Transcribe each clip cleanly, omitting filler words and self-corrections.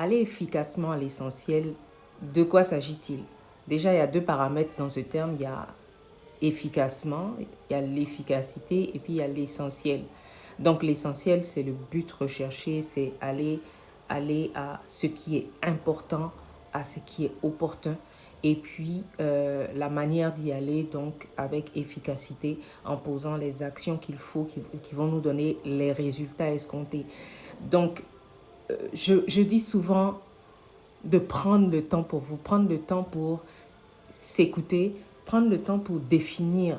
Aller efficacement à l'essentiel, de quoi s'agit-il? Déjà, il y a deux paramètres dans ce terme. Il y a efficacement, il y a l'efficacité et puis il y a l'essentiel. Donc l'essentiel, c'est le but recherché, c'est aller à ce qui est important, à ce qui est opportun. Et puis la manière d'y aller, donc avec efficacité, en posant les actions qu'il faut, qui vont nous donner les résultats escomptés. Donc je dis souvent de prendre le temps pour vous, prendre le temps pour s'écouter, prendre le temps pour définir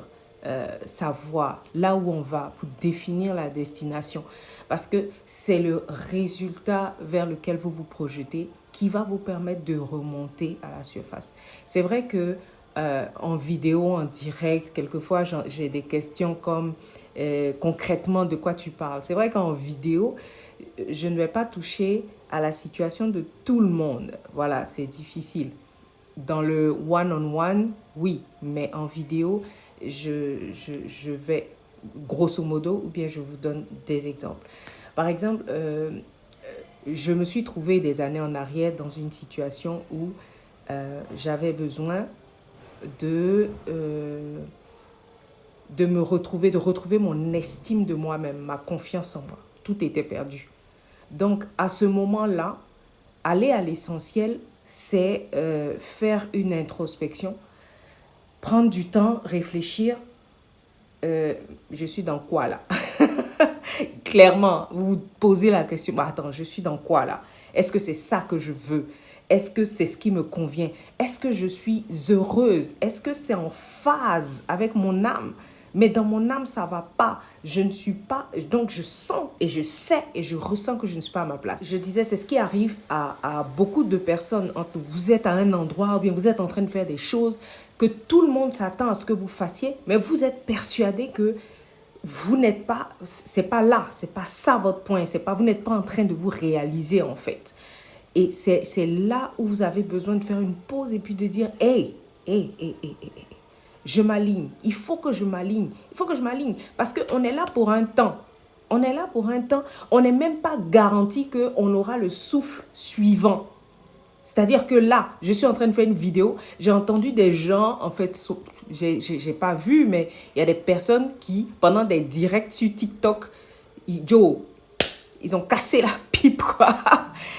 sa voie, là où on va, pour définir la destination. Parce que c'est le résultat vers lequel vous vous projetez qui va vous permettre de remonter à la surface. C'est vrai que en vidéo, en direct, quelquefois j'ai des questions comme concrètement de quoi tu parles. C'est vrai qu'en vidéo, je ne vais pas toucher à la situation de tout le monde. Voilà, c'est difficile. Dans le one-on-one, oui, mais en vidéo, je vais grosso modo, ou bien je vous donne des exemples. Par exemple, je me suis trouvée des années en arrière dans une situation où j'avais besoin de, euh, de me retrouver, de retrouver mon estime de moi-même, ma confiance en moi. Tout était perdu. Donc, à ce moment-là, aller à l'essentiel, c'est faire une introspection, prendre du temps, réfléchir. Je suis dans quoi là? Clairement, vous vous posez la question, bah, attends, je suis dans quoi là? Est-ce que c'est ça que je veux? Est-ce que c'est ce qui me convient? Est-ce que je suis heureuse? Est-ce que c'est en phase avec mon âme? Mais dans mon âme, ça va pas. Je ne suis pas. Donc, je sens et je sais et je ressens que je ne suis pas à ma place. Je disais, c'est ce qui arrive à beaucoup de personnes. Vous êtes à un endroit ou bien vous êtes en train de faire des choses que tout le monde s'attend à ce que vous fassiez, mais vous êtes persuadé que vous n'êtes pas, c'est pas là, c'est pas ça votre point, c'est pas, vous n'êtes pas en train de vous réaliser en fait. Et c'est là où vous avez besoin de faire une pause et puis de dire, hey, hey, je m'aligne, il faut que je m'aligne, il faut que je m'aligne, parce qu'on est là pour un temps. On est là pour un temps, on n'est même pas garanti qu'on aura le souffle suivant. C'est-à-dire que là, je suis en train de faire une vidéo, j'ai entendu des gens, en fait, j'ai pas vu, mais il y a des personnes qui, pendant des directs sur TikTok, ils ont cassé la pipe, quoi.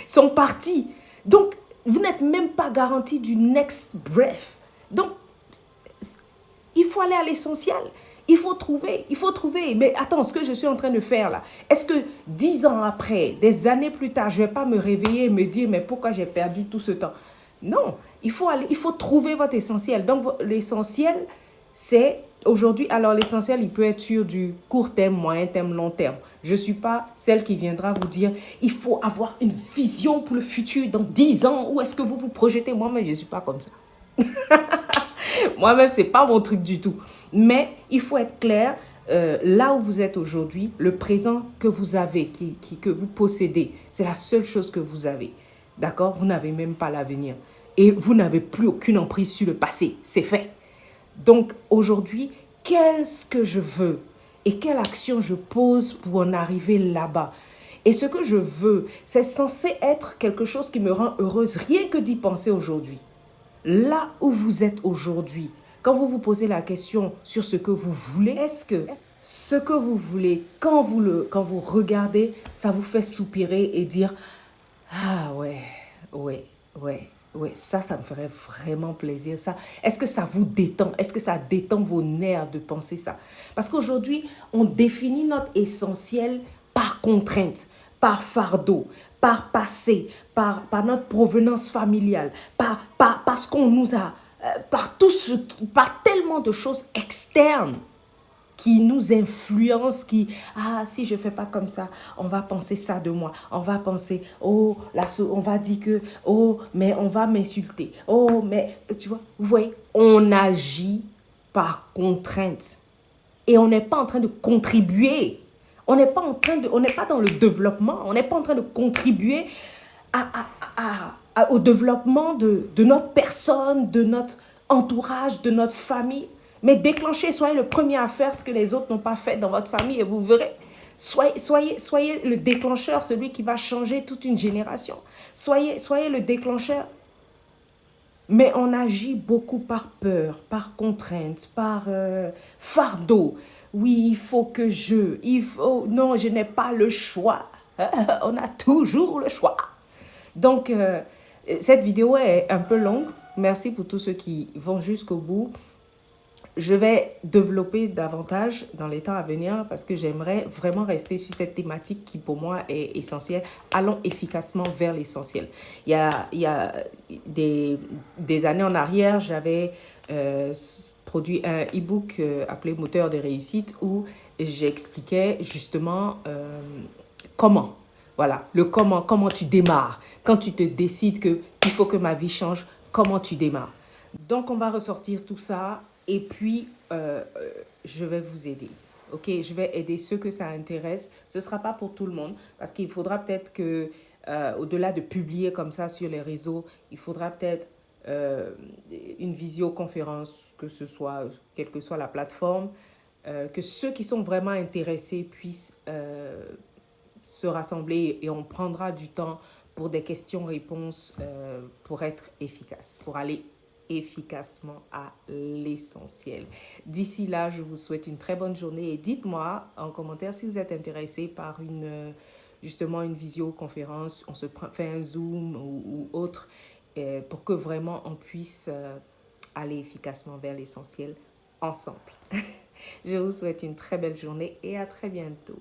Ils sont partis. Donc, vous n'êtes même pas garanti du next breath. Donc, il faut aller à l'essentiel. Il faut trouver. Mais attends, ce que je suis en train de faire là, est-ce que 10 ans après, des années plus tard, je ne vais pas me réveiller et me dire, mais pourquoi j'ai perdu tout ce temps? Non, il faut trouver votre essentiel. Donc, l'essentiel, c'est aujourd'hui, alors l'essentiel, il peut être sur du court terme, moyen terme, long terme. Je ne suis pas celle qui viendra vous dire, il faut avoir une vision pour le futur dans 10 ans. Où est-ce que vous vous projetez? Moi-même, je ne suis pas comme ça. Moi-même, ce n'est pas mon truc du tout. Mais il faut être clair, là où vous êtes aujourd'hui, le présent que vous avez, que vous possédez, c'est la seule chose que vous avez. D'accord? Vous n'avez même pas l'avenir. Et vous n'avez plus aucune emprise sur le passé. C'est fait. Donc aujourd'hui, qu'est-ce que je veux? Et quelle action je pose pour en arriver là-bas? Et ce que je veux, c'est censé être quelque chose qui me rend heureuse, rien que d'y penser aujourd'hui. Là où vous êtes aujourd'hui, quand vous vous posez la question sur ce que vous voulez, est-ce que ce que vous voulez, quand vous regardez, ça vous fait soupirer et dire, ah ouais, ça me ferait vraiment plaisir, ça. Est-ce que ça vous détend? Est-ce que ça détend vos nerfs de penser ça? Parce qu'aujourd'hui, on définit notre essentiel par contrainte, par fardeau, par passé, par notre provenance familiale, par ce qu'on nous a, par tellement de choses externes qui nous influencent, si je ne fais pas comme ça, on va penser ça de moi. On va penser, oh, on va dire que, oh, mais on va m'insulter. Oh, mais, tu vois, vous voyez, on agit par contrainte. Et on n'est pas en train de contribuer. On n'est pas dans le développement. On n'est pas en train de contribuer au développement de notre personne, de notre entourage, de notre famille. Mais déclenchez, soyez le premier à faire ce que les autres n'ont pas fait dans votre famille et vous verrez. Soyez le déclencheur, celui qui va changer toute une génération. Soyez le déclencheur. Mais on agit beaucoup par peur, par contrainte, par fardeau. Oui, il faut que non, je n'ai pas le choix. On a toujours le choix. Donc, cette vidéo est un peu longue. Merci pour tous ceux qui vont jusqu'au bout. Je vais développer davantage dans les temps à venir parce que j'aimerais vraiment rester sur cette thématique qui pour moi est essentielle. Allons efficacement vers l'essentiel. Il y a des années en arrière, j'avais produit un e-book appelé Moteur de réussite où j'expliquais justement comment. Voilà, le comment tu démarres. Quand tu te décides qu'il faut que ma vie change, comment tu démarres. Donc, on va ressortir tout ça et puis je vais vous aider. Ok, je vais aider ceux que ça intéresse. Ce ne sera pas pour tout le monde parce qu'il faudra peut-être que, au-delà de publier comme ça sur les réseaux, il faudra peut-être une visioconférence, que ce soit, quelle que soit la plateforme, que ceux qui sont vraiment intéressés puissent se rassembler et on prendra du temps pour des questions-réponses pour être efficace, pour aller efficacement à l'essentiel. D'ici là, je vous souhaite une très bonne journée et dites-moi en commentaire si vous êtes intéressé par justement une visioconférence, on se fait un Zoom ou autre pour que vraiment on puisse aller efficacement vers l'essentiel ensemble. Je vous souhaite une très belle journée et à très bientôt.